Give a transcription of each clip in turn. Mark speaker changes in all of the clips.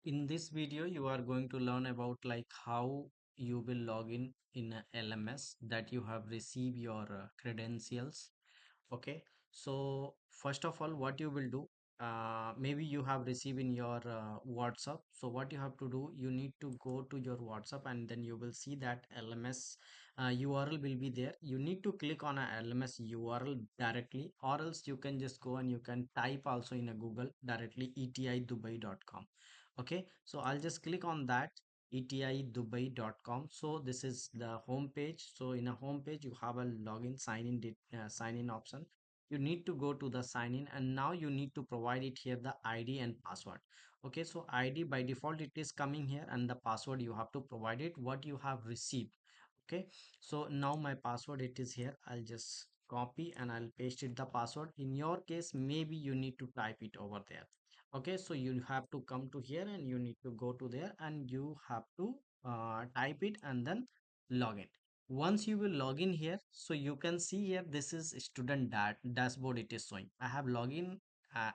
Speaker 1: In this video, you are going to learn about like how you will log in a LMS that you have received your credentials. Okay, so first of all, what you will do, maybe you have received in your WhatsApp. So what you have to do, you need to go to your WhatsApp and then you will see that LMS URL will be there. You need to click on a LMS URL directly, or else you can just go and you can type also in a Google directly etidubai.com. Okay, so I'll just click on that etidubai.com. So this is the home page. So in a home page you have a login sign in option. You need to go to the sign in, and now you need to provide it here the ID and password. Okay, so ID by default it is coming here, and the password you have to provide it what you have received. Okay, so now my password it is here. I'll just copy and I'll paste it the password. In your case, maybe you need to type it over there. Okay, so you have to come to here and you need to go to there and you have to type it and then log in. Once you will log in here, so you can see here this is student dashboard it is showing. I have login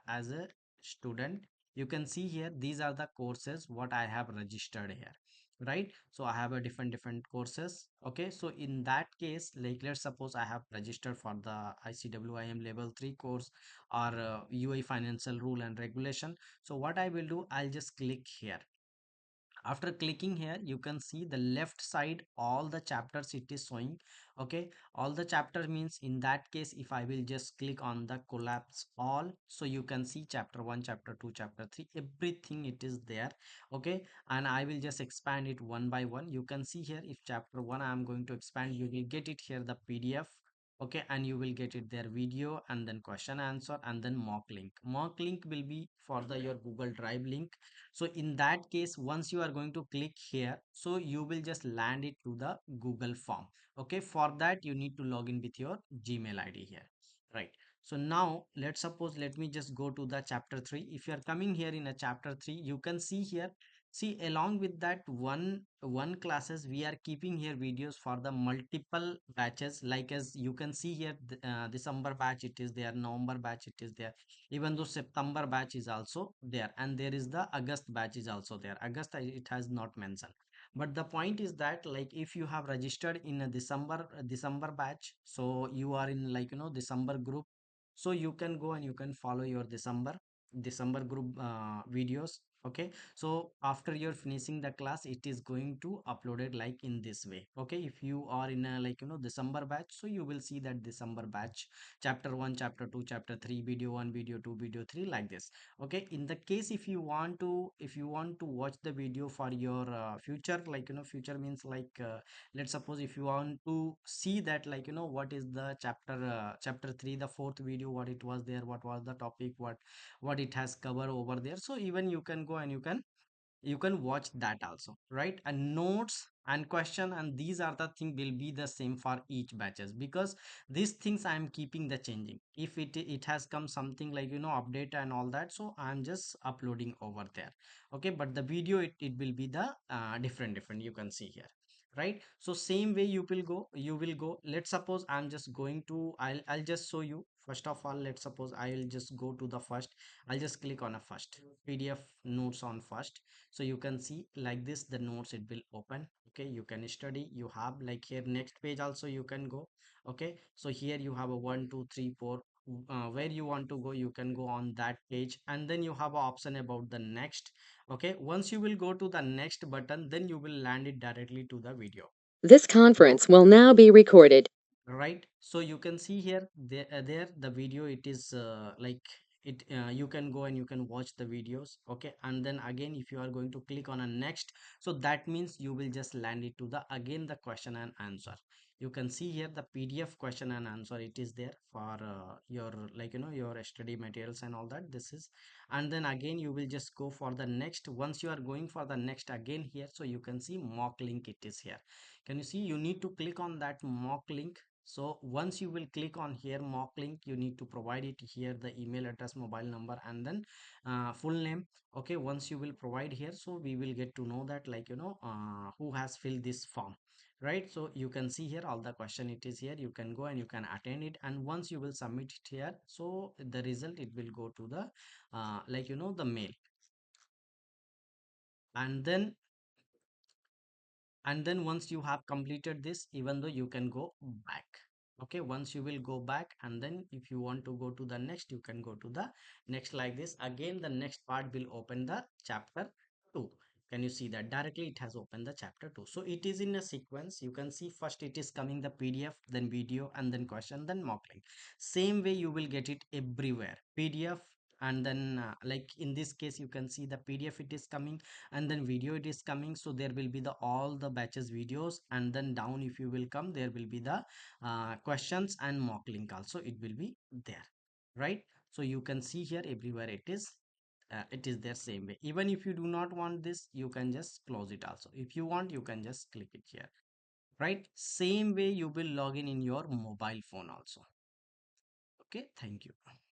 Speaker 1: as a student. You can see here these are the courses what I have registered here, right? So I have a different courses. Okay, so in that case, like let's suppose I have registered for the ICWIM level 3 course, or UI financial rule and regulation. So what I will do, I'll just click here. After clicking here, you can see the left side all the chapters it is showing. Okay, all the chapter means in that case, if I will just click on the collapse all, so you can see chapter 1, chapter 2, chapter 3, everything it is there. Okay, and I will just expand it one by one. You can see here, if chapter 1 I am going to expand, you will get it here the PDF. Okay, and you will get it there video and then question answer and then mock link will be for the your Google Drive link. So in that case, once you are going to click here, so you will just land it to the Google form. Okay, for that you need to log in with your Gmail ID here, right? So now let's suppose, let me just go to the chapter 3. If you are coming here in a chapter 3, you can see here, see along with that one classes we are keeping here videos for the multiple batches. Like as you can see here, December batch it is there, November batch it is there, even though September batch is also there, and there is the August batch is also there. August it has not mentioned, but the point is that like if you have registered in a December batch, so you are in like December group, so you can go and you can follow your December group videos. Okay, so after you're finishing the class, it is going to upload it like in this way. Okay, if you are in a like December batch, so you will see that December batch chapter 1, chapter 2, chapter 3, video 1, video 2, video 3, like this. Okay, in the case if you want to watch the video for your future, like future means like let's suppose if you want to see that like what is the chapter 3, the fourth video, what it was there, what was the topic, what it has covered over there, so even you can go and you can watch that also, right? And notes and question and these are the thing will be the same for each batches, because these things I am keeping the changing. If it has come something like update and all that, so I'm just uploading over there. Okay, but the video it will be the different you can see here, right? So same way you will go. Let's suppose I'm just going to I'll just show you. First of all, let's suppose I'll just go to the first. I'll just click on a first PDF notes on first. So you can see like this the notes it will open. Okay, you can study. You have like here next page also you can go. Okay, so here you have a 1 2 3 4, where you want to go you can go on that page, and then you have an option about the next. Okay, once you will go to the next button, then you will land it directly to the video.
Speaker 2: This conference will now be recorded.
Speaker 1: Right, so you can see here there the video it is like it you can go and you can watch the videos. Okay, and then again if you are going to click on a next, so that means you will just land it to the again the question and answer. You can see here the PDF question and answer it is there for your like your study materials and all that this is. And then again you will just go for the next. Once you are going for the next again here, so you can see mock link it is here. Can you see, you need to click on that mock link. So once you will click on here mock link, you need to provide it here the email address, mobile number, and then full name. Okay, once you will provide here, so we will get to know that like who has filled this form, right? So you can see here all the question it is here. You can go and you can attend it, and once you will submit it here, so the result it will go to the like the mail. and then once you have completed this, even though you can go back. Okay, once you will go back, and then if you want to go to the next, you can go to the next. Like this again, the next part will open the chapter 2. Can you see that directly it has opened the chapter 2? So it is in a sequence. You can see first it is coming the PDF, then video, and then question, then mock link. Same way you will get it everywhere. PDF, and then like in this case you can see the PDF it is coming, and then video it is coming. So there will be the all the batches videos, and then down if you will come, there will be the questions and mock link also, it will be there, right? So you can see here everywhere it is there same way. Even if you do not want this, you can just close it also. If you want, you can just click it here, right? Same way you will log in your mobile phone also. Okay, thank you.